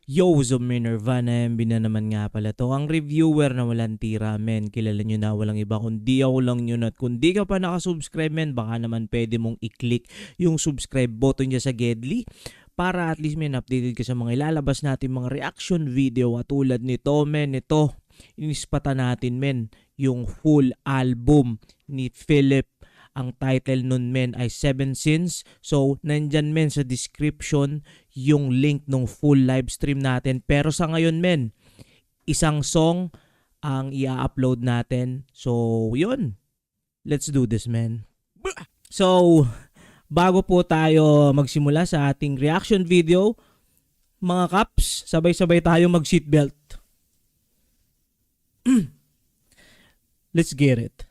Yo, Zoom Nirvana, MB na naman nga pala to. Ang reviewer na walang tira, men. Kilala nyo na, walang iba kundi ako lang yun. At kung di ka pa nakasubscribe, men, baka naman pwede mong i-click yung subscribe button dyan sa Gedli para at least, men, updated ka sa mga ilalabas natin mga reaction video. At tulad nito, men, ito, inispata natin, men, yung full album ni Philip. Ang title nun, men, ay 7 Sins. So, nandyan, men, sa description yung link ng full live stream natin. Pero sa ngayon, men, isang song ang i-upload natin. So, yun. Let's do this, men. So, bago po tayo magsimula sa ating reaction video, mga kaps, sabay-sabay tayo mag-seatbelt. Let's get it.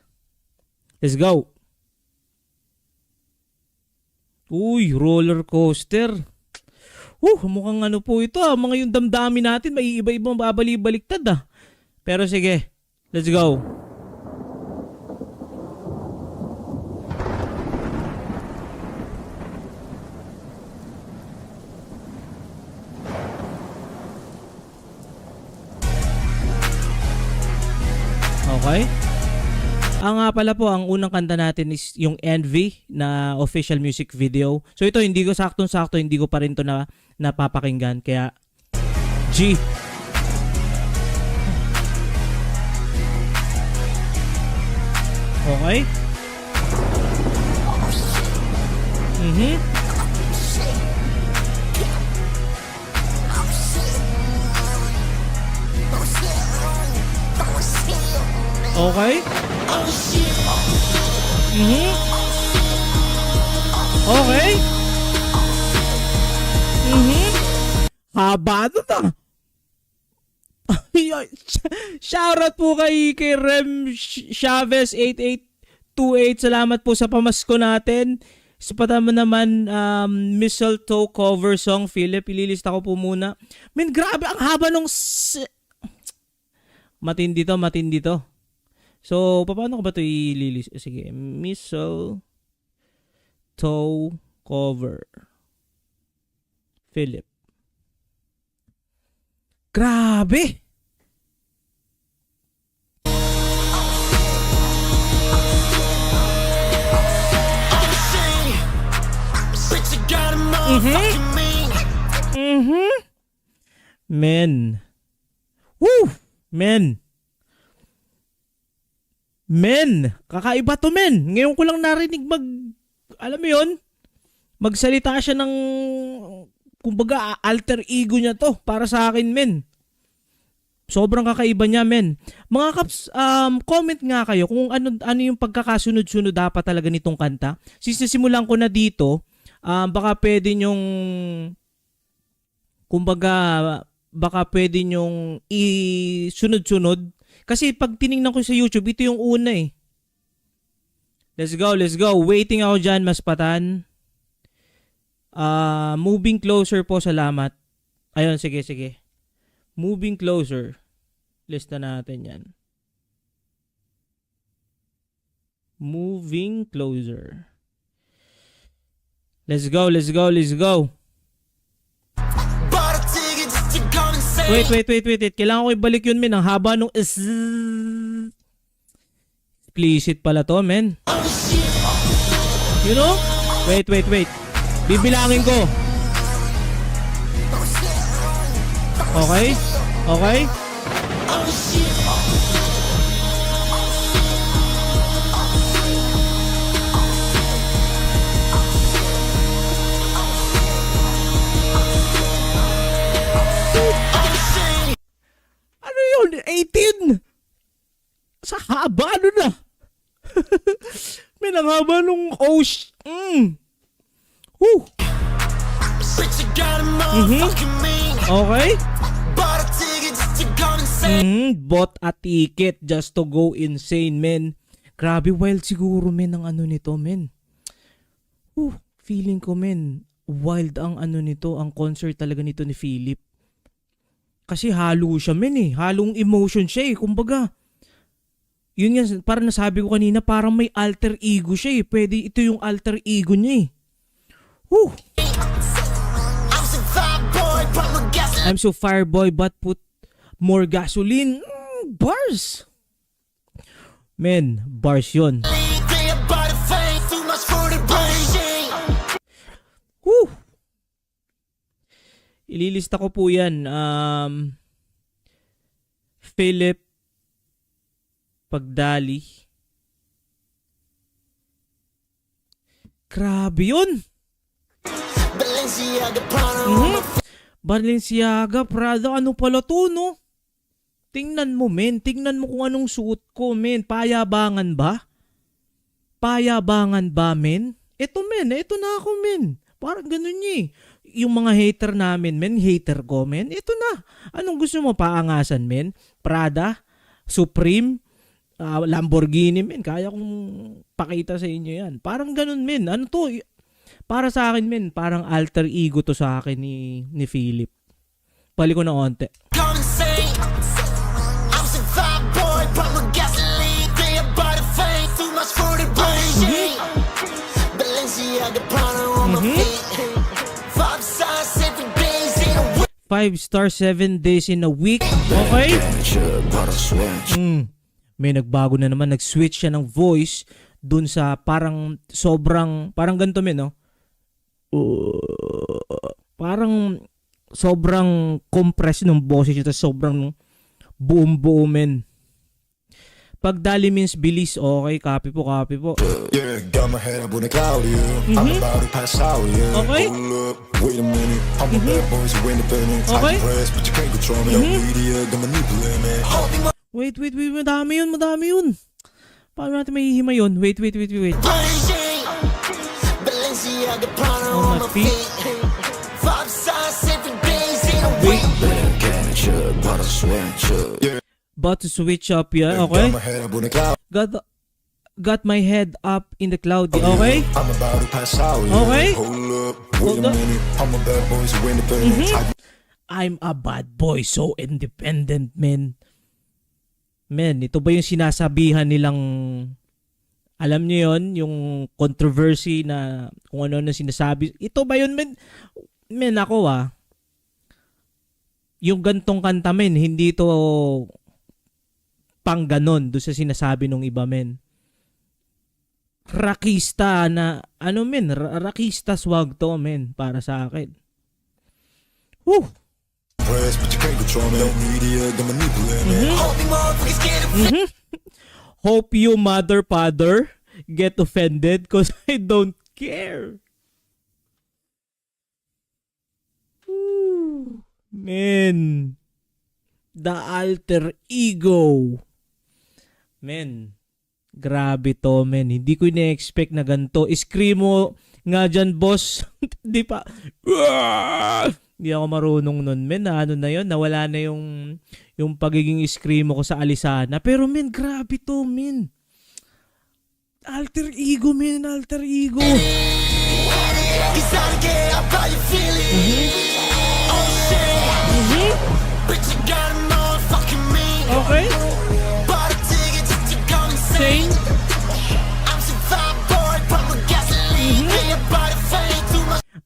Let's go. Uy, roller coaster. Mukhang ano po ito mga yung damdamin natin, may iba-ibang babali-baliktad Pero sige, let's go. Okay. Nga pala po, ang unang kanta natin is yung Envy na official music video. So ito, hindi ko saktong-sakto, hindi ko pa rin to na napapakinggan. Kaya, G. Okay. Okay. Okay. Haba na. Shoutout po kay Rem Chavez 8828. Salamat po sa pamasko natin. Sa naman Mistletoe cover song, Philip. Ililista ko po muna. Men, grabe ang haba nung matindi to. So, paano ko ba ito ililista? Sige, Mistletoe cover. Philip. Grabe! Men. Woo! Men. Men, kakaiba to, men. Ngayon ko lang narinig alam mo yun, magsalita siya ng, kumbaga, alter ego niya to para sa akin, men. Sobrang kakaiba niya, men. Mga kaps, comment nga kayo kung ano yung pagkakasunod-sunod dapat talaga nitong kanta. Since nasimulan ko na dito, baka pwede nyong, kumbaga, baka pwede nyong isunod-sunod. Kasi pag tiningnan ko sa YouTube, ito yung una eh. Let's go. Waiting ako dyan, Maspatan. Moving closer po, salamat. Ayun, sige. Moving closer. Lista natin yan. Moving closer. Let's go. Wait. Kailangan ko ibalik yun, men. Ang haba nung explicit pala to, men. You know? Wait. Bibilangin ko. Okay. Ano yun? 18? Sa haba, ano na? May nanghaba nung Okay. Bought a ticket just to go insane, men. Grabe, wild siguro, men, ang ano nito, men. Feeling ko, men, wild ang ano nito, ang concert talaga nito ni Philip. Kasi halo siya, men eh. Halong emotion siya eh. Kumbaga, yun nga, parang nasabi ko kanina, parang may alter ego siya eh. Pwede, ito yung alter ego niya eh. I'm so fireboy but put more gasoline. Bars. Men, bars yun. Woo! Ililista ko po yan. Philip Pagdali. Grabe yun. Balenciaga, Prada. Ano pala to, no? Tingnan mo, men. Tingnan mo kung anong suot ko, men. Payabangan ba? Payabangan ba, men? Ito, men. Ito na ako, men. Parang ganun niya eh. Yung mga hater namin, men. Hater ko, men. Ito na. Anong gusto mo paangasan, men? Prada? Supreme? Lamborghini, men. Kaya kong pakita sa inyo yan. Parang ganun, men. Ano to? Para sa akin, men. Parang alter ego to sa akin ni Philip. Pali ko na onte. Five star 7 days in a week. Okay? May nagbago na naman. Nag-switch siya ng voice dun sa parang sobrang, parang ganito, men, no? Parang sobrang compressed ng boses niya. Sobrang buong-buo, men. Pagdali means bilis. Okay, copy po. Yeah, got my head up on the cloud, yeah. I'm about to pass out, yeah. Okay. Hold up, wait a minute. I'm a bad boy, so independent. Okay. Tight press, but you can't control me. No media, got manipulate, man. Wait. Madami yun. Paano natin mahihima yun? Wait. On my feet. Wait. About to switch up, yeah. Okay. Got my head up on the cloud. Got my head up in the cloud. Okay. I'm about to pass out, yeah. Okay. Hold up, wait a minute. I'm a bad boy, so independent. I'm a bad boy, so independent, men. Men, ito ba yung sinasabihan nilang, alam niyo yon, yung controversy na kung ano na sinasabi. Ito ba yun, men? Men, ako yung gantong kanta, men, hindi to pang ganon doon sa sinasabi ng iba, men. Rakista na, ano, men, rakista swag to, men, para sa akin. Woo! Press, but you can't control me. No media, got manipulate, man. Hope you mother father get offended cause I don't care. Woo. Men, the alter ego. Men, grabe to, men. Hindi ko ina-expect na ganito. Screamo nga dyan, boss. Di pa. Hindi ako marunong nun, men. Na ano na yun, nawala na yung pagiging screamo ko sa Alisana. Pero, men, grabe to, men. Alter ego, men. Alter ego. Okay. Same.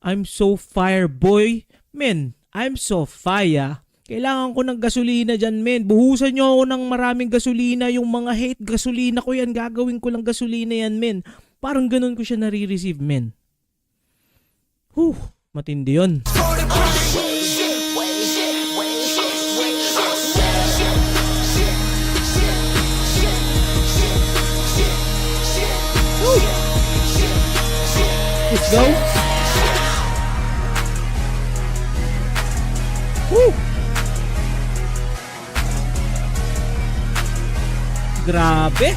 I'm so fire, boy. Men, I'm so fire. Kailangan ko ng gasolina dyan, men. Buhusan nyo ako ng maraming gasolina. Yung mga hate gasolina ko yan, gagawin ko lang gasolina yan, men. Parang ganun ko siya nare-receive, men. Matindi yun. Let's go. Woo! Grabe.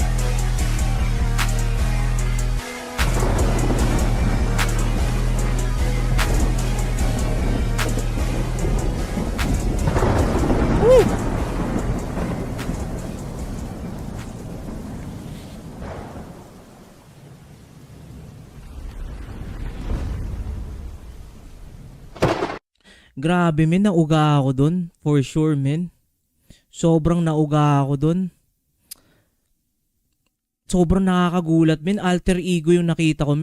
Woo! Grabe, men, nauga ako dun. For sure, men. Sobrang nauga ako dun. Sobrang nakakagulat, men. Alter ego yung nakita ko.